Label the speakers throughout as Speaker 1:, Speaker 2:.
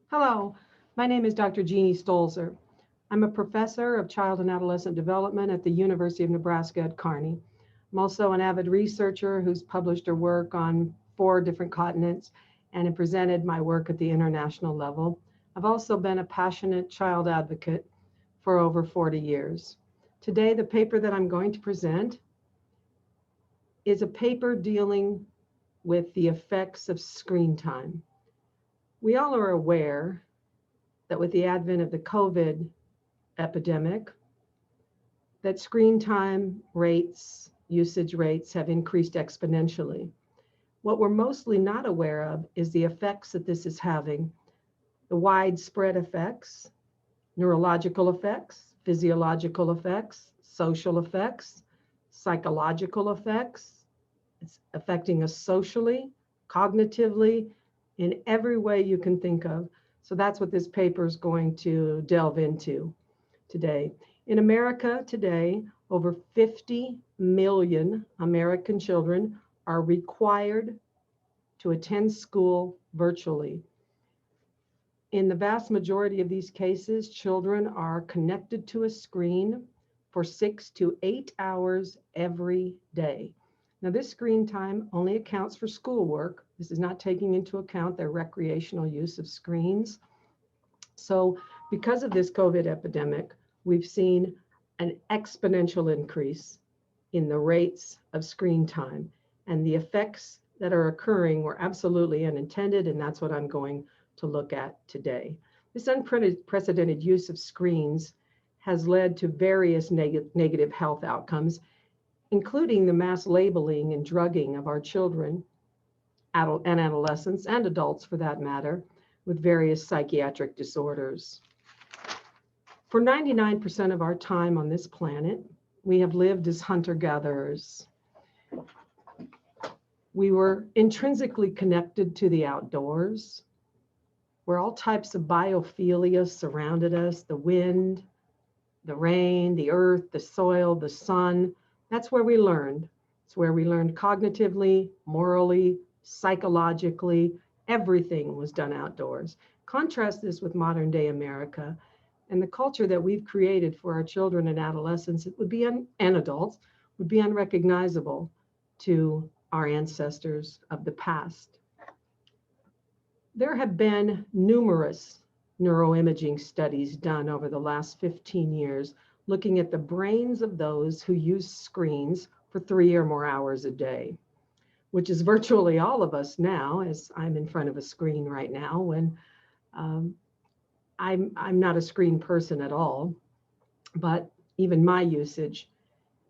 Speaker 1: Hello, my name is Dr. Jeanne Stolzer. I'm a professor of child and adolescent development at the University of Nebraska at Kearney. I'm also an avid researcher who's published her work on 4 different continents and have presented my work at the international level. I've also been a passionate child advocate for over 40 years. Today, the paper that I'm going to present is a paper dealing with the effects of screen time. We all are aware that with the advent of the COVID epidemic, that screen time rates, usage rates have increased exponentially. What we're mostly not aware of is the effects that this is having, the widespread effects, neurological effects, physiological effects, social effects, psychological effects. It's affecting us socially, cognitively, in every way you can think of. So that's what this paper is going to delve into today. In America today, over 50 million American children are required to attend school virtually. In the vast majority of these cases, children are connected to a screen for 6 to 8 hours every day. Now, this screen time only accounts for schoolwork. This is not taking into account their recreational use of screens. So, because of this COVID epidemic, we've seen an exponential increase in the rates of screen time. And the effects that are occurring were absolutely unintended, and that's what I'm going to look at today. This unprecedented use of screens has led to various negative health outcomes, including the mass labeling and drugging of our children and adolescents and adults for that matter, with various psychiatric disorders. For 99% of our time on this planet, we have lived as hunter-gatherers. We were intrinsically connected to the outdoors, where all types of biophilia surrounded us, the wind, the rain, the earth, the soil, the sun. That's where we learned. It's where we learned cognitively, morally, psychologically. Everything was done outdoors. Contrast this with modern day America and the culture that we've created for our children and adolescents and adults would be unrecognizable to our ancestors of the past. There have been numerous neuroimaging studies done over the last 15 years looking at the brains of those who use screens for 3 or more hours a day, which is virtually all of us now, as I'm in front of a screen right now when I'm not a screen person at all, but even my usage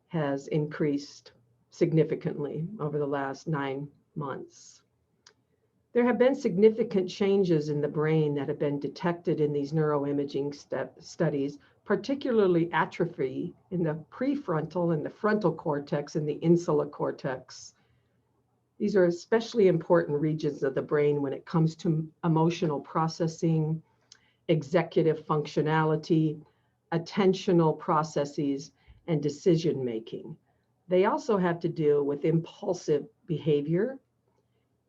Speaker 1: has increased significantly over the last 9 months. There have been significant changes in the brain that have been detected in these neuroimaging studies, particularly atrophy in the prefrontal and the frontal cortex and the insular cortex. These are especially important regions of the brain when it comes to emotional processing, executive functionality, attentional processes, and decision making. They also have to do with impulsive behavior.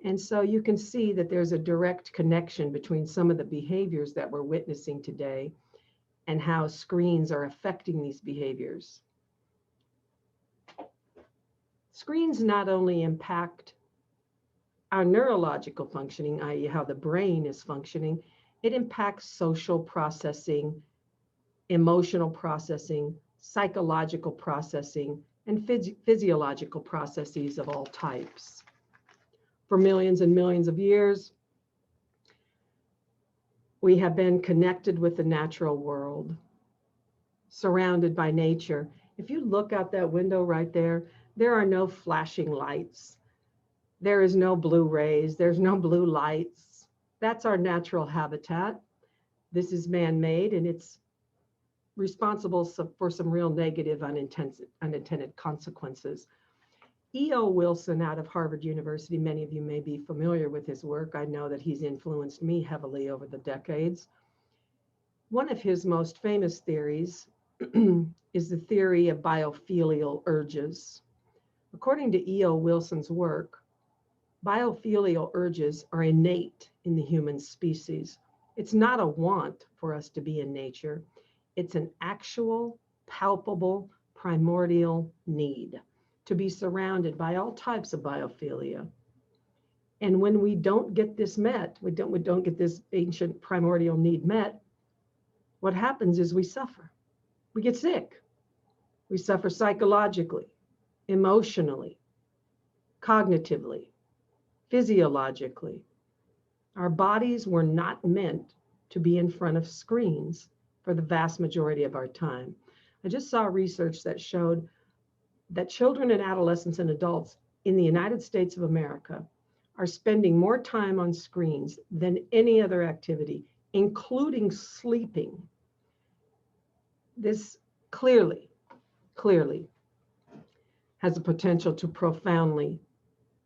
Speaker 1: And so you can see that there's a direct connection between some of the behaviors that we're witnessing today and how screens are affecting these behaviors. Screens not only impact our neurological functioning, i.e., how the brain is functioning, it impacts social processing, emotional processing, psychological processing, and physiological processes of all types. For millions and millions of years, we have been connected with the natural world, surrounded by nature. If you look out that window right there, there are no flashing lights. There is no blue rays. There's no blue lights. That's our natural habitat. This is man-made, and it's responsible for some real negative unintended consequences. E.O. Wilson out of Harvard University, many of you may be familiar with his work. I know that he's influenced me heavily over the decades. One of his most famous theories is the theory of biofilial urges. According to E.O. Wilson's work, biofilial urges are innate in the human species. It's not a want for us to be in nature. It's an actual, palpable, primordial need to be surrounded by all types of biophilia. And when we don't get this met, we don't get this ancient primordial need met, what happens is we suffer. We get sick. We suffer psychologically, emotionally, cognitively, physiologically. Our bodies were not meant to be in front of screens for the vast majority of our time. I just saw research that showed that children and adolescents and adults in the United States of America are spending more time on screens than any other activity, including sleeping. This clearly has the potential to profoundly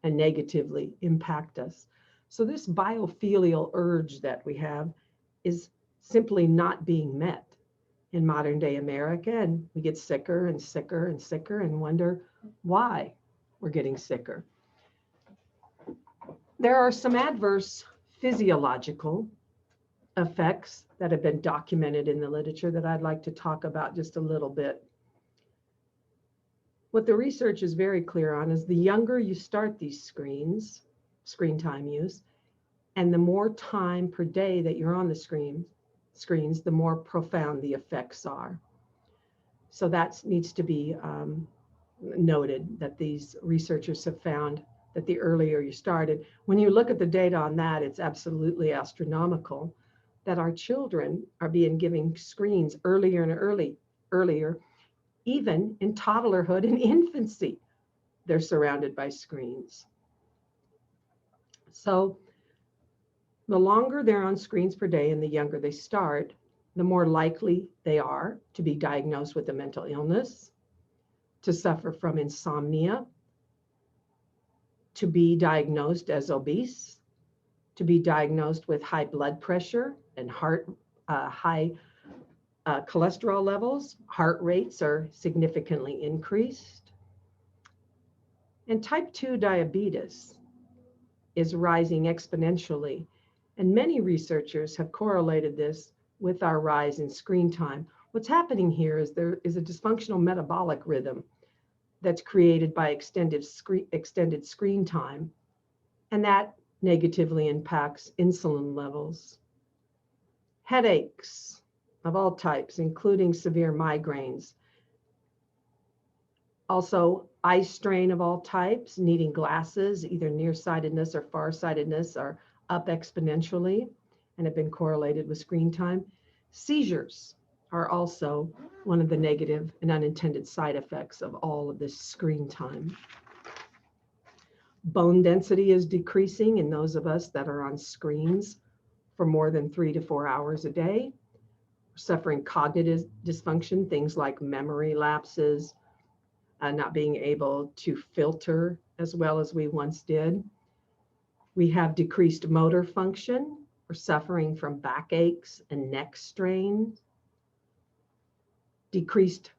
Speaker 1: and negatively impact us. So this biofilial urge that we have is simply not being met in modern day America, and we get sicker and sicker and sicker and wonder why we're getting sicker. There are some adverse physiological effects that have been documented in the literature that I'd like to talk about just a little bit. What the research is very clear on is the younger you start these screen time use, and the more time per day that you're on the screens, the more profound the effects are. So that needs to be noted, that these researchers have found that the earlier you started, when you look at the data on that, it's absolutely astronomical that our children are being given screens earlier and earlier, even in toddlerhood and infancy, they're surrounded by screens. So the longer they're on screens per day and the younger they start, the more likely they are to be diagnosed with a mental illness, to suffer from insomnia, to be diagnosed as obese, to be diagnosed with high blood pressure and high cholesterol levels. Heart rates are significantly increased. And type 2 diabetes is rising exponentially. And many researchers have correlated this with our rise in screen time. What's happening here is there is a dysfunctional metabolic rhythm that's created by extended screen time, and that negatively impacts insulin levels. Headaches of all types, including severe migraines. Also, eye strain of all types, needing glasses, either nearsightedness or farsightedness, are up exponentially and have been correlated with screen time. Seizures are also one of the negative and unintended side effects of all of this screen time. Bone density is decreasing in those of us that are on screens for more than 3 to 4 hours a day. We're suffering cognitive dysfunction, things like memory lapses, not being able to filter as well as we once did. We have decreased motor function. We're suffering from backaches and neck strains. Decreased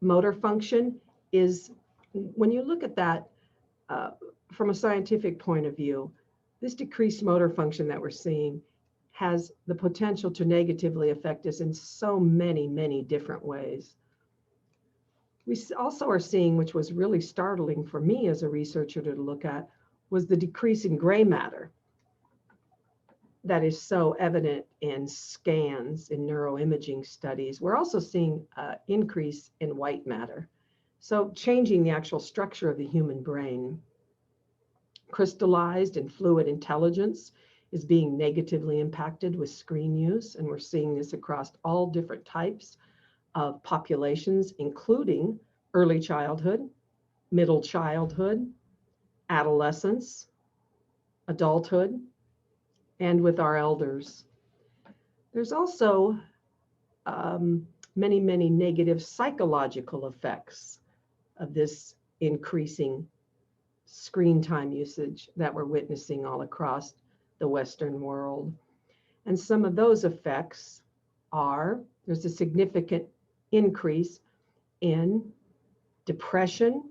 Speaker 1: motor function is, when you look at that from a scientific point of view, this decreased motor function that we're seeing has the potential to negatively affect us in so many, many different ways. We also are seeing, which was really startling for me as a researcher to look at, was the decrease in gray matter that is so evident in scans, in neuroimaging studies. We're also seeing an increase in white matter. So changing the actual structure of the human brain. Crystallized and fluid intelligence is being negatively impacted with screen use, and we're seeing this across all different types of populations, including early childhood, middle childhood, adolescence, adulthood, and with our elders. There's also many, many negative psychological effects of this increasing screen time usage that we're witnessing all across the Western world. And some of those effects are, there's a significant increase in depression,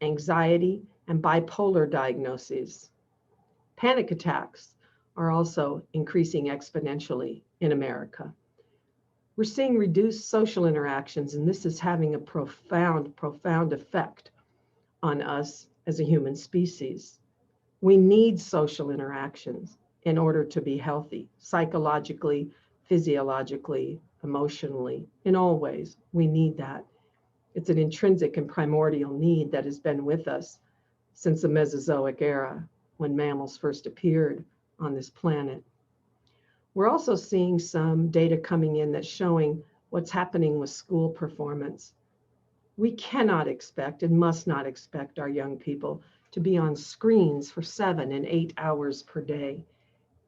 Speaker 1: anxiety, and bipolar diagnoses, panic attacks, are also increasing exponentially in America. We're seeing reduced social interactions, and this is having a profound, profound effect on us as a human species. We need social interactions in order to be healthy, psychologically, physiologically, emotionally, in all ways. We need that. It's an intrinsic and primordial need that has been with us since the Mesozoic era, when mammals first appeared on this planet. We're also seeing some data coming in that's showing what's happening with school performance. We cannot expect and must not expect our young people to be on screens for 7 and 8 hours per day.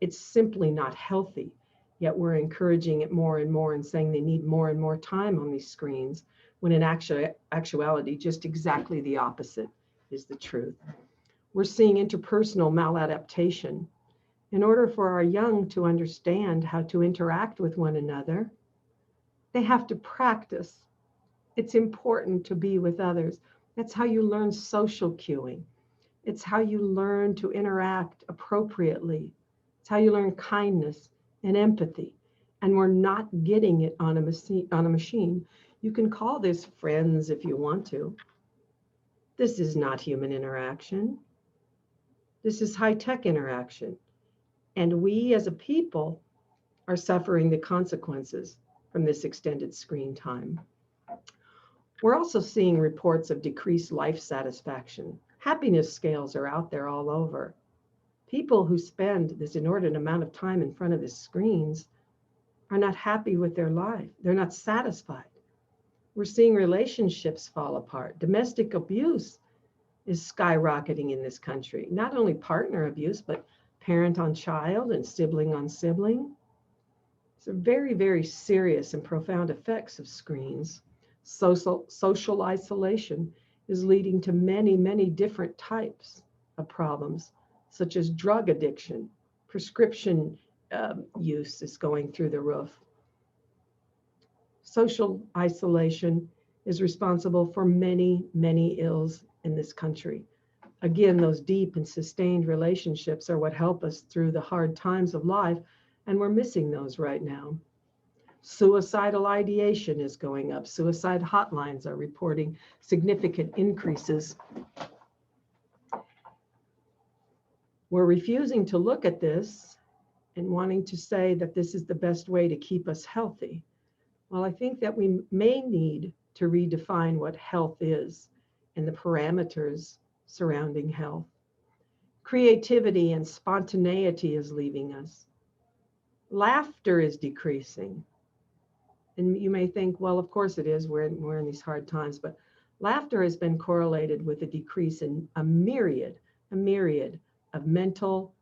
Speaker 1: It's simply not healthy, yet we're encouraging it more and more and saying they need more and more time on these screens, when in actuality, just exactly the opposite is the truth. We're seeing interpersonal maladaptation. In order for our young to understand how to interact with one another, they have to practice. It's important to be with others. That's how you learn social cueing. It's how you learn to interact appropriately. It's how you learn kindness and empathy. And we're not getting it on a machine. You can call this friends if you want to. This is not human interaction. This is high-tech interaction. And we as a people are suffering the consequences from this extended screen time. We're also seeing reports of decreased life satisfaction. Happiness scales are out there all over. People who spend this inordinate amount of time in front of the screens are not happy with their life. They're not satisfied. We're seeing relationships fall apart. Domestic abuse is skyrocketing in this country. Not only partner abuse, but parent on child and sibling on sibling. So very, very serious and profound effects of screens. Social isolation is leading to many, many different types of problems, such as drug addiction. Prescription use is going through the roof. Social isolation is responsible for many, many ills in this country. Again, those deep and sustained relationships are what help us through the hard times of life, and we're missing those right now. Suicidal ideation is going up. Suicide hotlines are reporting significant increases. We're refusing to look at this and wanting to say that this is the best way to keep us healthy. Well, I think that we may need to redefine what health is and the parameters surrounding health. Creativity and spontaneity is leaving us. Laughter is decreasing. And you may think, well, of course it is. We're in these hard times, but laughter has been correlated with a decrease in a myriad of mental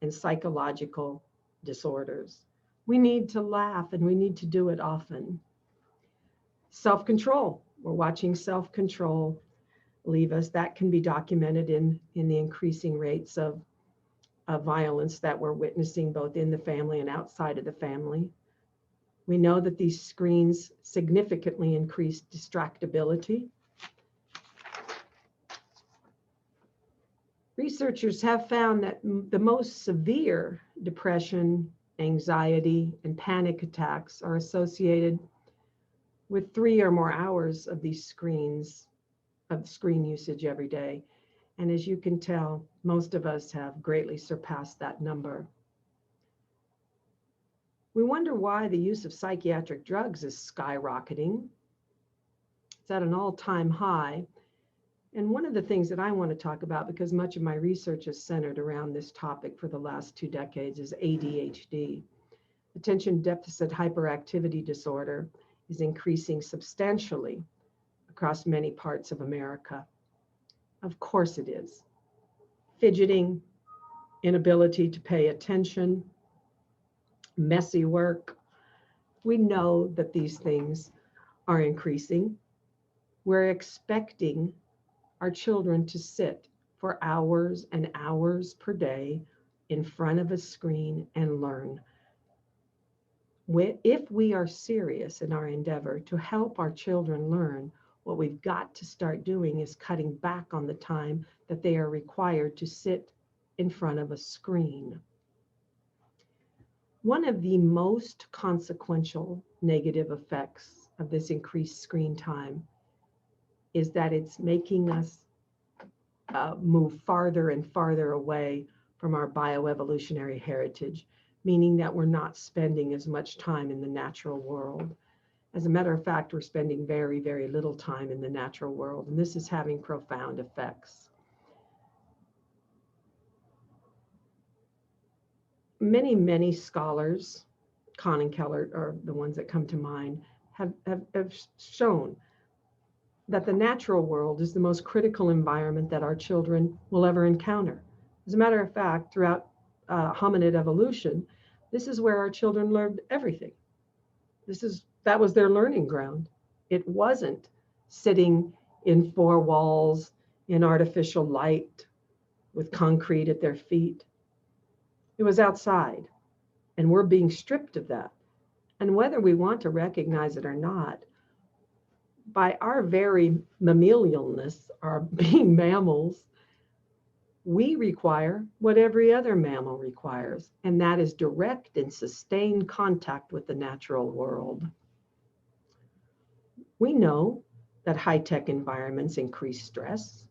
Speaker 1: and psychological disorders. We need to laugh, and we need to do it often. Self-control. We're watching self-control leave us. That can be documented in the increasing rates of violence that we're witnessing both in the family and outside of the family. We know that these screens significantly increase distractibility. Researchers have found that the most severe depression, anxiety, and panic attacks are associated with 3 or more hours of these screens, of screen usage every day. And as you can tell, most of us have greatly surpassed that number. We wonder why the use of psychiatric drugs is skyrocketing. It's at an all-time high. And one of the things that I want to talk about, because much of my research is centered around this topic for the last 2 decades, is ADHD. Attention deficit hyperactivity disorder is increasing substantially across many parts of America. Of course it is. Fidgeting, inability to pay attention, messy work. We know that these things are increasing. We're expecting our children to sit for hours and hours per day in front of a screen and learn. If we are serious in our endeavor to help our children learn, what we've got to start doing is cutting back on the time that they are required to sit in front of a screen. One of the most consequential negative effects of this increased screen time is that it's making us move farther and farther away from our bioevolutionary heritage, meaning that we're not spending as much time in the natural world. As a matter of fact, we're spending very, very little time in the natural world, and this is having profound effects. Many scholars, Kahn and Keller are the ones that come to mind, have shown that the natural world is the most critical environment that our children will ever encounter. As a matter of fact, throughout hominid evolution, this is where our children learned everything. That was their learning ground. It wasn't sitting in four walls in artificial light with concrete at their feet. It was outside, and we're being stripped of that. And whether we want to recognize it or not, by our very mammalialness, our being mammals, we require what every other mammal requires, and that is direct and sustained contact with the natural world. We know that high-tech environments increase stress.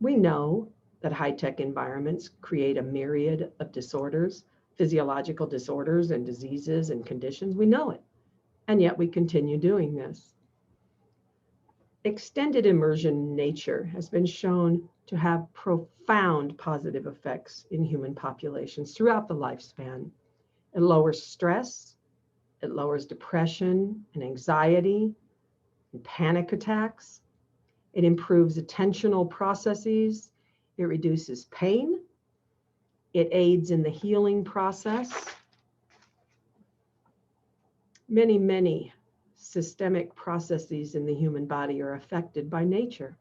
Speaker 1: We know that high-tech environments create a myriad of disorders, physiological disorders and diseases and conditions. We know it, and yet we continue doing this. Extended immersion in nature has been shown to have profound positive effects in human populations throughout the lifespan. It lowers stress, it lowers depression and anxiety and panic attacks. It improves attentional processes. It reduces pain. It aids in the healing process. Many systemic processes in the human body are affected by nature.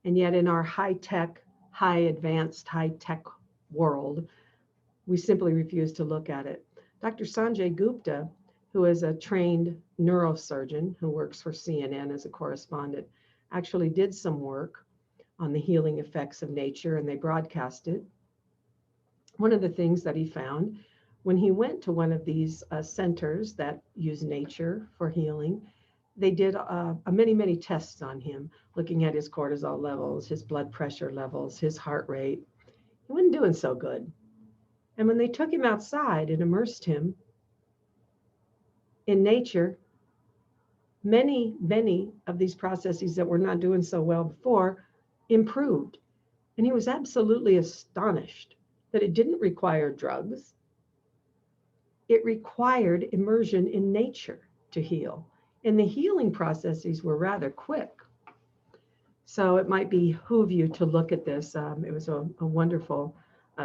Speaker 1: And yet in our high-tech, high-advanced, high-tech world, we simply refuse to look at it. Dr. Sanjay Gupta, who is a trained neurosurgeon who works for CNN as a correspondent, actually did some work on the healing effects of nature, and they broadcast it. One of the things that he found when he went to one of these centers that use nature for healing, they did many tests on him, looking at his cortisol levels, his blood pressure levels, his heart rate. He wasn't doing so good. And when they took him outside and immersed him in nature, many of these processes that were not doing so well before improved. And he was absolutely astonished that it didn't require drugs. It required immersion in nature to heal. And the healing processes were rather quick. So it might behoove you to look at this. It was a wonderful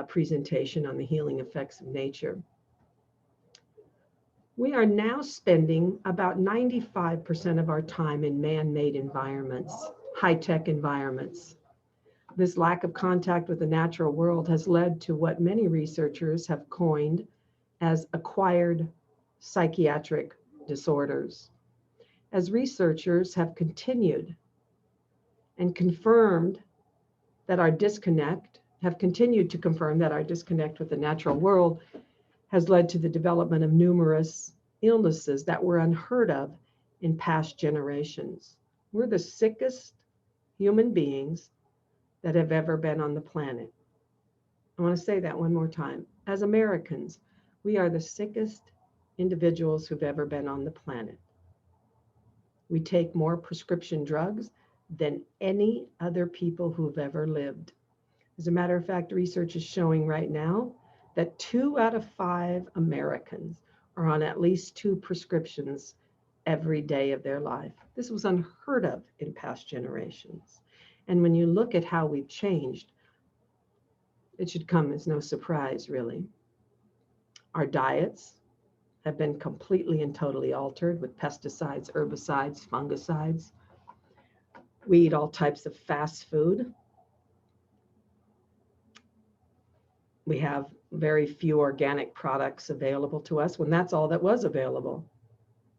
Speaker 1: presentation on the healing effects of nature. We are now spending about 95% of our time in man-made environments, high-tech environments. This lack of contact with the natural world has led to what many researchers have coined as acquired psychiatric disorders. As researchers have continued and confirmed that our disconnect, have continued to confirm that our disconnect with the natural world has led to the development of numerous illnesses that were unheard of in past generations. We're the sickest human beings that have ever been on the planet. I want to say that one more time. As Americans, we are the sickest individuals who've ever been on the planet. We take more prescription drugs than any other people who've ever lived. As a matter of fact, research is showing right now that 2 out of 5 Americans are on at least 2 prescriptions every day of their life. This was unheard of in past generations. And when you look at how we've changed, it should come as no surprise, really. Our diets have been completely and totally altered with pesticides, herbicides, fungicides. We eat all types of fast food. We have very few organic products available to us when that's all that was available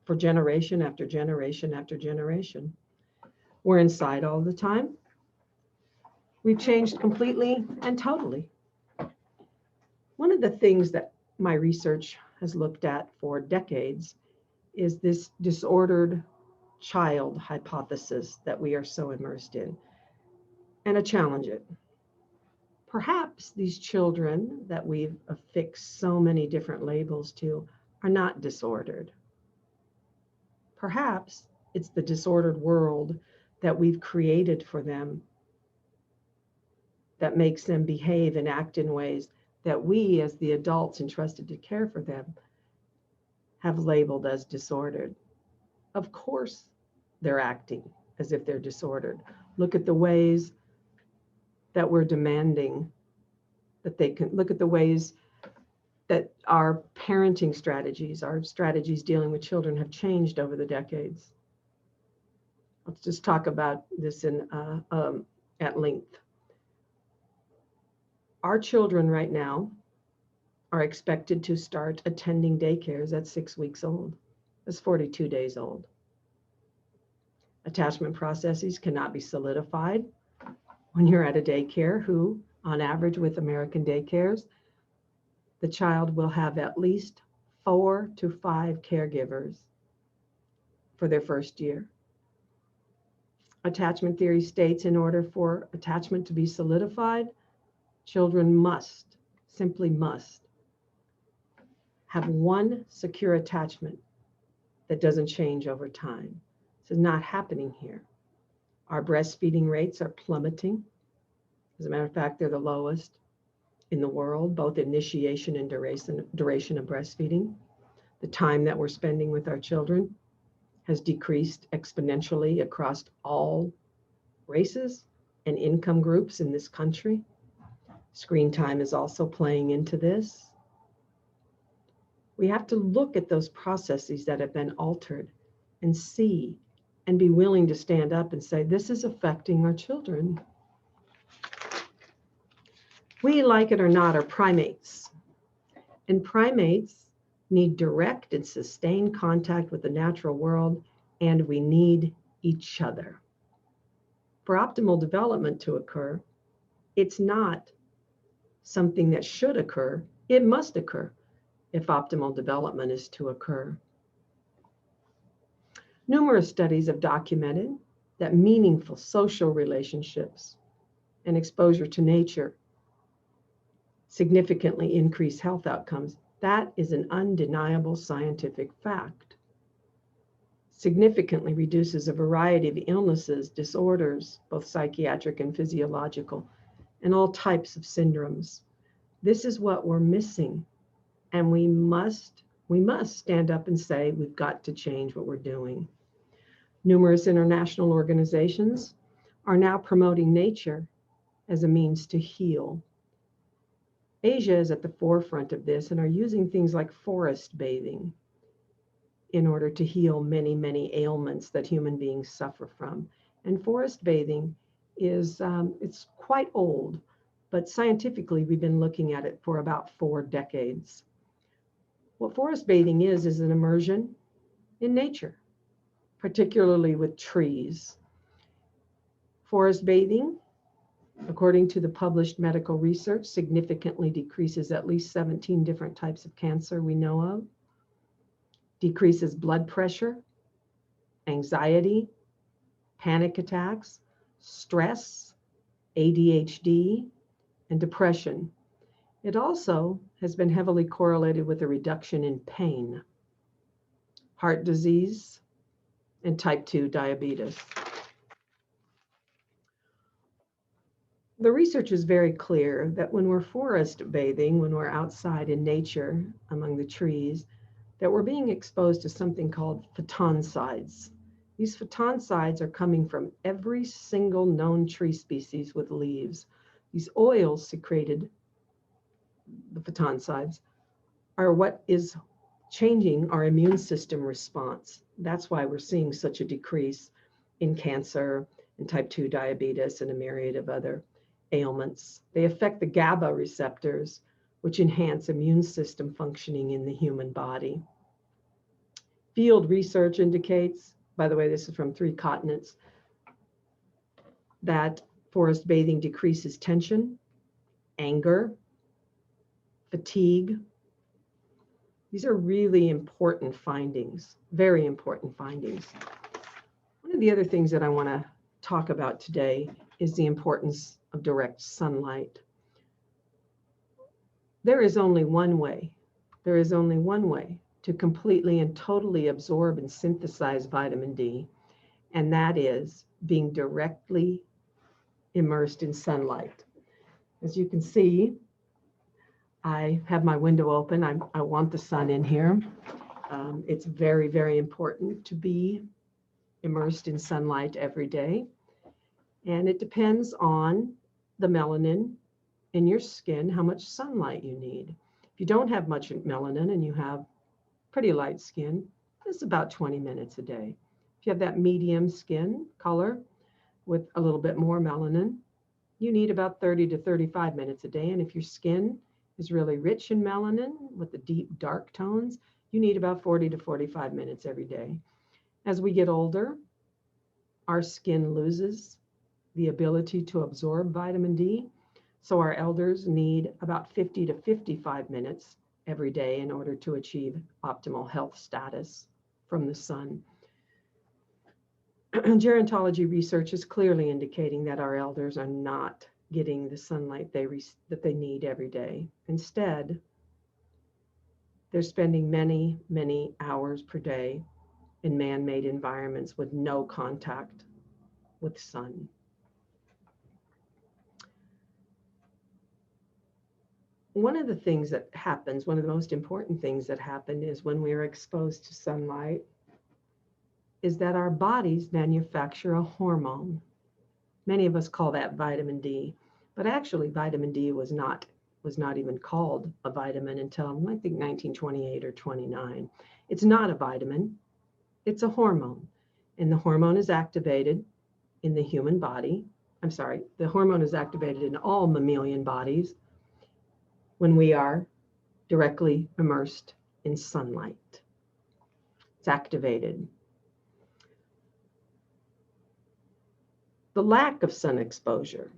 Speaker 1: for generation after generation after generation. We're inside all the time. We've changed completely and totally. One of the things that my research has looked at for decades is this disordered child hypothesis that we are so immersed in, and I challenge it. Perhaps these children that we've affixed so many different labels to are not disordered. Perhaps it's the disordered world that we've created for them that makes them behave and act in ways that we, as the adults entrusted to care for them, have labeled as disordered. Of course, they're acting as if they're disordered. Look at the ways that we're demanding that they can, look at the ways that our parenting strategies, our strategies dealing with children have changed over the decades. Let's just talk about this at length. Our children right now are expected to start attending daycares at 6 weeks old. That's 42 days old. Attachment processes cannot be solidified when you're at a daycare who, on average with American daycares, the child will have at least 4 to 5 caregivers for their first year. Attachment theory states in order for attachment to be solidified, children must, simply must, have one secure attachment that doesn't change over time. This is not happening here. Our breastfeeding rates are plummeting. As a matter of fact, they're the lowest in the world, both initiation and duration of breastfeeding. The time that we're spending with our children has decreased exponentially across all races and income groups in this country. Screen time is also playing into this. We have to look at those processes that have been altered and see and be willing to stand up and say, this is affecting our children. We, like it or not, are primates. And primates need direct and sustained contact with the natural world, and we need each other. For optimal development to occur, it's not something that should occur, it must occur if optimal development is to occur. Numerous studies have documented that meaningful social relationships and exposure to nature significantly increase health outcomes. That is an undeniable scientific fact. Significantly reduces a variety of illnesses, disorders, both psychiatric and physiological, and all types of syndromes. This is what we're missing, and we must stand up and say we've got to change what we're doing. Numerous international organizations are now promoting nature as a means to heal. Asia is at the forefront of this and are using things like forest bathing in order to heal many, many ailments that human beings suffer from. And forest bathing is, it's quite old, but scientifically we've been looking at it for about 4 decades. What forest bathing is an immersion in nature, particularly with trees. Forest bathing, according to the published medical research, significantly decreases at least 17 different types of cancer we know of, decreases blood pressure, anxiety, panic attacks, stress, ADHD, and depression. It also has been heavily correlated with a reduction in pain, heart disease, and type 2 diabetes. The research is very clear that when we're forest bathing, when we're outside in nature among the trees, that we're being exposed to something called phytoncides. These phytoncides are coming from every single known tree species with leaves. These oils secreted, the phytoncides, are what is changing our immune system response. That's why we're seeing such a decrease in cancer and type 2 diabetes and a myriad of other ailments. They affect the GABA receptors, which enhance immune system functioning in the human body. Field research indicates, by the way, this is from 3 continents, that forest bathing decreases tension, anger, fatigue. These are really important findings, very important findings. One of the other things that I want to talk about today is the importance of direct sunlight. There is only one way to completely and totally absorb and synthesize vitamin D, and that is being directly immersed in sunlight. As you can see, I have my window open. I want the sun in here. It's very, very important to be immersed in sunlight every day. And it depends on the melanin in your skin, how much sunlight you need. If you don't have much melanin and you have pretty light skin, it's about 20 minutes a day. If you have that medium skin color with a little bit more melanin, you need about 30 to 35 minutes a day. And if your skin is really rich in melanin with the deep dark tones, you need about 40 to 45 minutes every day. As we get older, our skin loses the ability to absorb vitamin D. So our elders need about 50 to 55 minutes every day in order to achieve optimal health status from the sun. Gerontology research is clearly indicating that our elders are not getting the sunlight that they need every day. Instead, they're spending many, many hours per day in man-made environments with no contact with sun. One of the things that happens, one of the most important things that happen is when we are exposed to sunlight, is that our bodies manufacture a hormone. Many of us call that vitamin D, but actually vitamin D was not even called a vitamin until I think 1928 or 29. It's not a vitamin, it's a hormone. And the hormone is activated in the human body. The hormone is activated in all mammalian bodies when we are directly immersed in sunlight. It's activated. The lack of sun exposure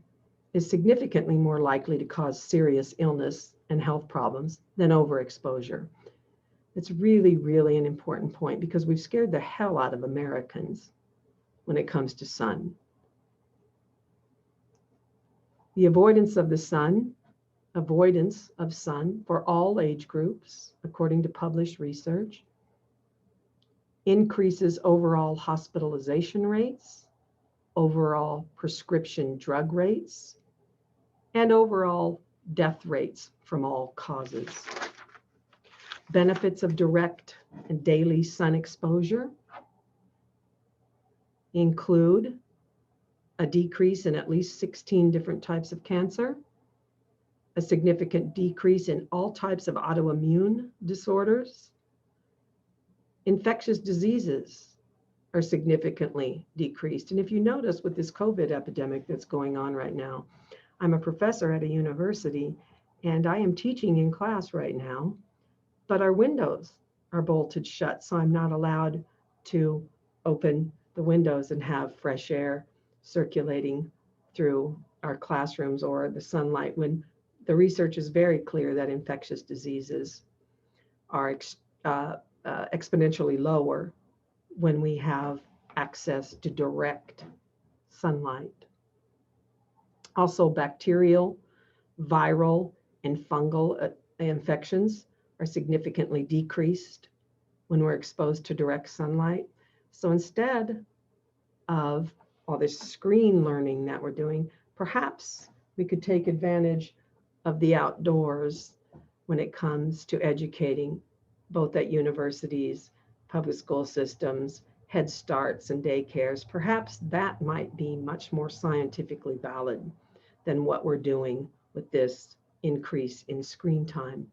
Speaker 1: is significantly more likely to cause serious illness and health problems than overexposure. It's really, really an important point because we've scared the hell out of Americans when it comes to sun. The avoidance of sun for all age groups, according to published research, increases overall hospitalization rates, overall prescription drug rates, and overall death rates from all causes. Benefits of direct and daily sun exposure include a decrease in at least 16 different types of cancer, a significant decrease in all types of autoimmune disorders. Infectious diseases are significantly decreased. And if you notice with this COVID epidemic that's going on right now, I'm a professor at a university and I am teaching in class right now, but our windows are bolted shut. So I'm not allowed to open the windows and have fresh air circulating through our classrooms or the sunlight, when the research is very clear that infectious diseases are exponentially lower when we have access to direct sunlight. Also, bacterial, viral, and fungal infections are significantly decreased when we're exposed to direct sunlight. So instead of all this screen learning that we're doing, perhaps we could take advantage of the outdoors when it comes to educating, both at universities, public school systems, Head Starts and daycares. Perhaps that might be much more scientifically valid than what we're doing with this increase in screen time.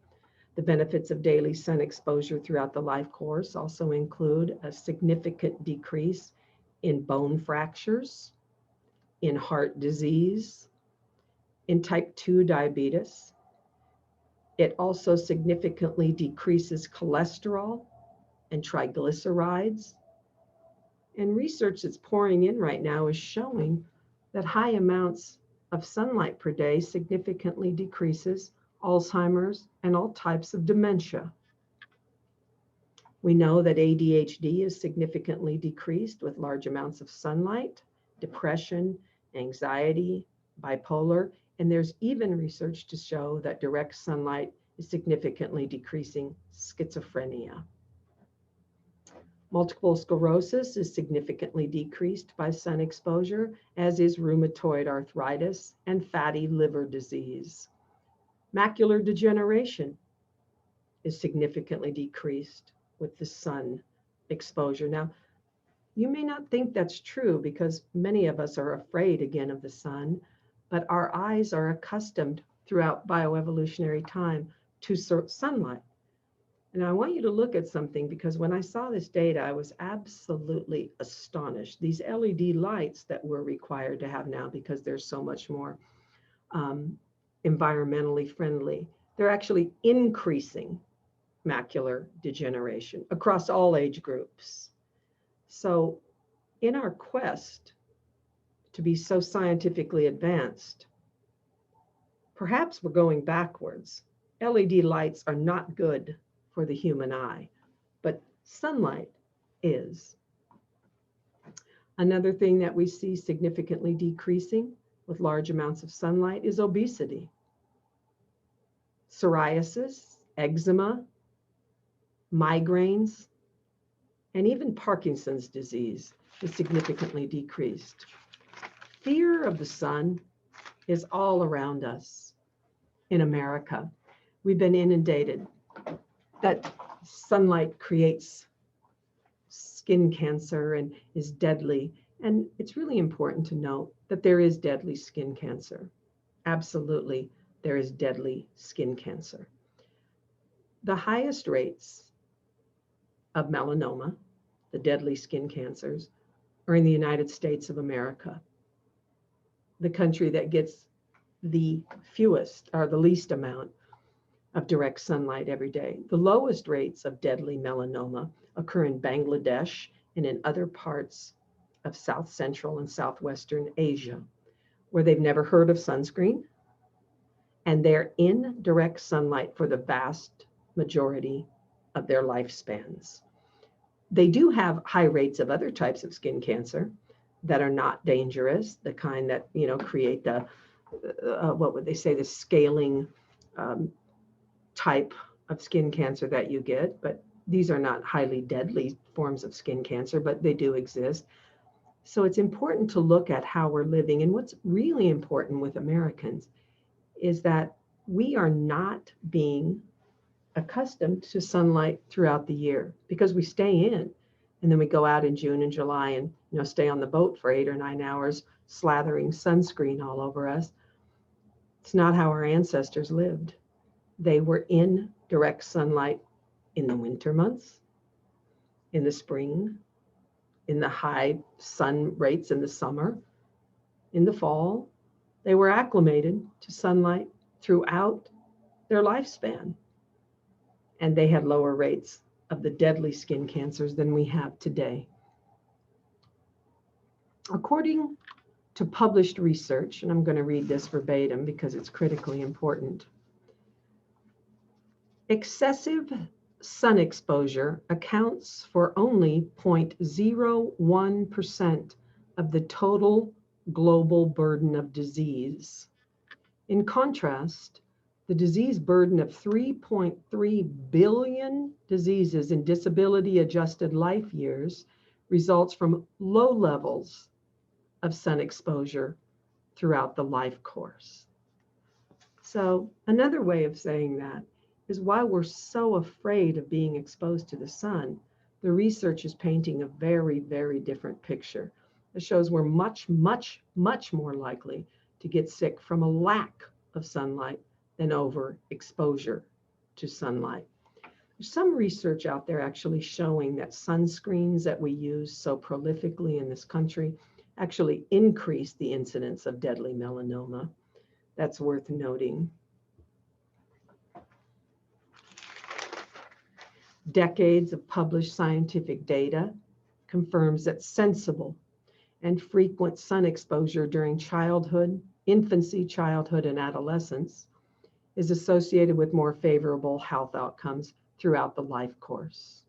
Speaker 1: The benefits of daily sun exposure throughout the life course also include a significant decrease in bone fractures, in heart disease, in type 2 diabetes. It also significantly decreases cholesterol and triglycerides. And research that's pouring in right now is showing that high amounts of sunlight per day significantly decreases Alzheimer's, and all types of dementia. We know that ADHD is significantly decreased with large amounts of sunlight, depression, anxiety, bipolar, and there's even research to show that direct sunlight is significantly decreasing schizophrenia. Multiple sclerosis is significantly decreased by sun exposure, as is rheumatoid arthritis and fatty liver disease. Macular degeneration is significantly decreased with the sun exposure. Now, you may not think that's true because many of us are afraid again of the sun, but our eyes are accustomed throughout bioevolutionary time to sunlight. And I want you to look at something because when I saw this data, I was absolutely astonished. These LED lights that we're required to have now because they're so much more environmentally friendly, they're actually increasing macular degeneration across all age groups. So in our quest to be so scientifically advanced, perhaps we're going backwards. LED lights are not good for the human eye, but sunlight is. Another thing that we see significantly decreasing with large amounts of sunlight is obesity. Psoriasis, eczema, migraines, and even Parkinson's disease is significantly decreased. Fear of the sun is all around us in America. We've been inundated that sunlight creates skin cancer and is deadly. And it's really important to note that there is deadly skin cancer. Absolutely, there is deadly skin cancer. The highest rates of melanoma, the deadly skin cancers, are in the United States of America, the country that gets the fewest or the least amount of direct sunlight every day. The lowest rates of deadly melanoma occur in Bangladesh and in other parts of South Central and Southwestern Asia, where they've never heard of sunscreen, and they're in direct sunlight for the vast majority of their lifespans. They do have high rates of other types of skin cancer that are not dangerous, the kind that, create the, what would they say, the scaling type of skin cancer that you get, but these are not highly deadly forms of skin cancer, but they do exist. So it's important to look at how we're living. And what's really important with Americans is that we are not being accustomed to sunlight throughout the year because we stay in and then we go out in June and July and stay on the boat for 8 or 9 hours slathering sunscreen all over us. It's not how our ancestors lived. They were in direct sunlight in the winter months, in the spring, in the high sun rates in the summer, in the fall. They were acclimated to sunlight throughout their lifespan. And they had lower rates of the deadly skin cancers than we have today. According to published research, and I'm going to read this verbatim because it's critically important, excessive sun exposure accounts for only 0.01% of the total global burden of disease. In contrast, the disease burden of 3.3 billion diseases in disability-adjusted life years results from low levels of sun exposure throughout the life course. So another way of saying that is why we're so afraid of being exposed to the sun. The research is painting a very, very different picture. It shows we're much, much, much more likely to get sick from a lack of sunlight than overexposure to sunlight. There's some research out there actually showing that sunscreens that we use so prolifically in this country actually increase the incidence of deadly melanoma. That's worth noting. Decades of published scientific data confirms that sensible and frequent sun exposure during childhood, infancy, childhood, and adolescence is associated with more favorable health outcomes throughout the life course.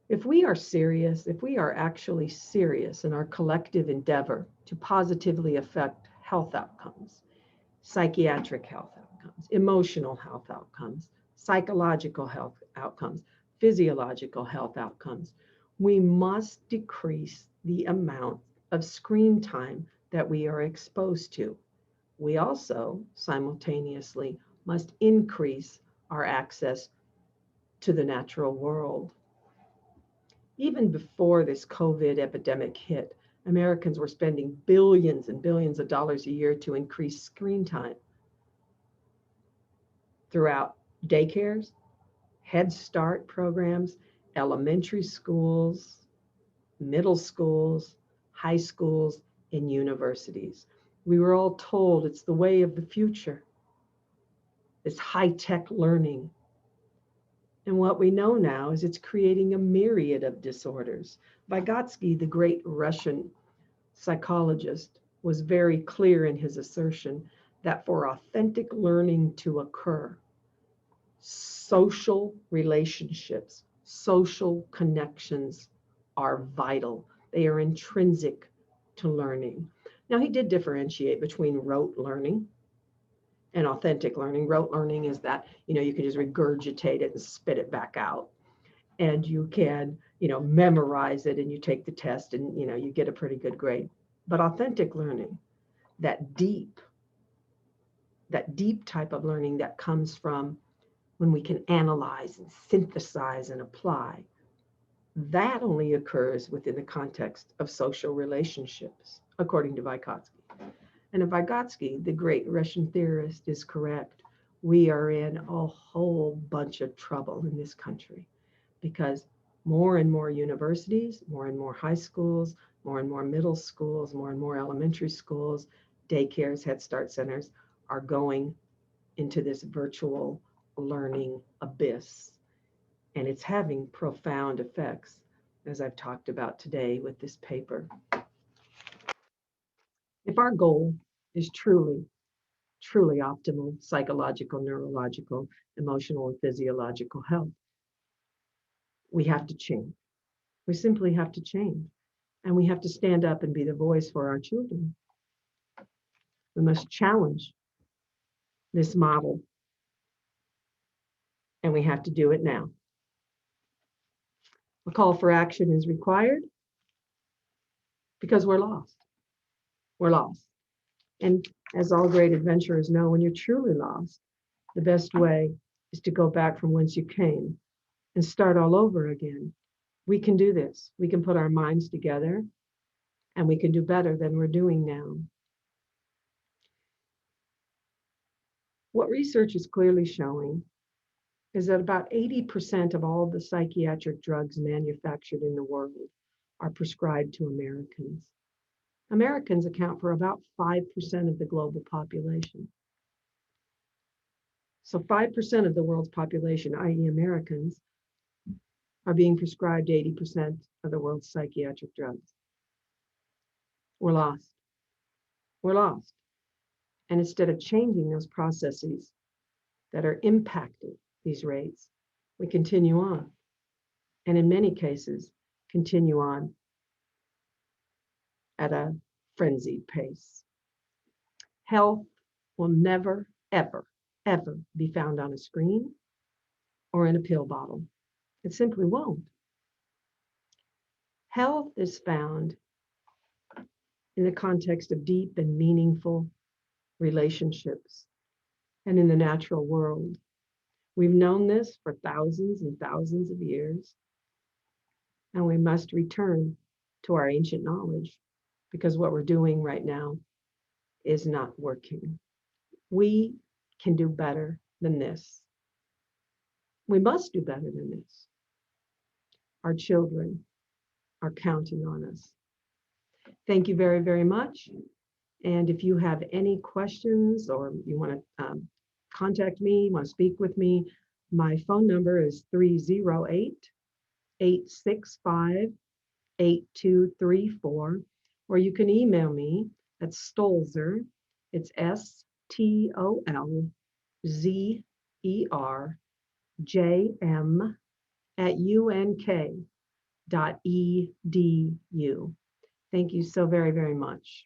Speaker 1: If we are serious, if we are actually serious in our collective endeavor to positively affect health outcomes, psychiatric health outcomes, emotional health outcomes, psychological health outcomes, physiological health outcomes, we must decrease the amount of screen time that we are exposed to. We also simultaneously must increase our access to the natural world. Even before this COVID epidemic hit, Americans were spending billions and billions of dollars a year to increase screen time throughout daycares, Head Start programs, elementary schools, middle schools, high schools, and universities. We were all told it's the way of the future. It's high-tech learning. And what we know now is it's creating a myriad of disorders. Vygotsky, the great Russian psychologist, was very clear in his assertion that for authentic learning to occur, social relationships, social connections are vital. They are intrinsic to learning. Now, he did differentiate between rote learning and authentic learning. Rote learning is that, you can just regurgitate it and spit it back out. And you can, memorize it and you take the test and, you get a pretty good grade. But authentic learning, that deep type of learning that comes from when we can analyze and synthesize and apply, that only occurs within the context of social relationships, according to Vygotsky. And if Vygotsky, the great Russian theorist, is correct, we are in a whole bunch of trouble in this country because more and more universities, more and more high schools, more and more middle schools, more and more elementary schools, daycares, Head Start centers are going into this virtual learning abyss. And it's having profound effects, as I've talked about today with this paper. If our goal is truly optimal psychological, neurological, emotional, and physiological health, we have to change. We simply have to change. And we have to stand up and be the voice for our children. We must challenge this model. And we have to do it now. A call for action is required because we're lost. We're lost. And as all great adventurers know, when you're truly lost, the best way is to go back from whence you came and start all over again. We can do this. We can put our minds together and we can do better than we're doing now. What research is clearly showing is that about 80% of all the psychiatric drugs manufactured in the world are prescribed to Americans. Americans account for about 5% of the global population. So 5% of the world's population, i.e. Americans, are being prescribed 80% of the world's psychiatric drugs. We're lost. We're lost. And instead of changing those processes that are impacting these rates, we continue on. And in many cases, continue on at a frenzied pace. Health will never, ever, ever be found on a screen or in a pill bottle. It simply won't. Health is found in the context of deep and meaningful relationships and in the natural world. We've known this for thousands and thousands of years, and we must return to our ancient knowledge because what we're doing right now is not working. We can do better than this. We must do better than this. Our children are counting on us. Thank you very, very much. And if you have any questions or you want to contact me, want to speak with me, my phone number is 308-865-8234, or you can email me at Stolzer, it's stolzerjm@unk.edu. Thank you so very, very much.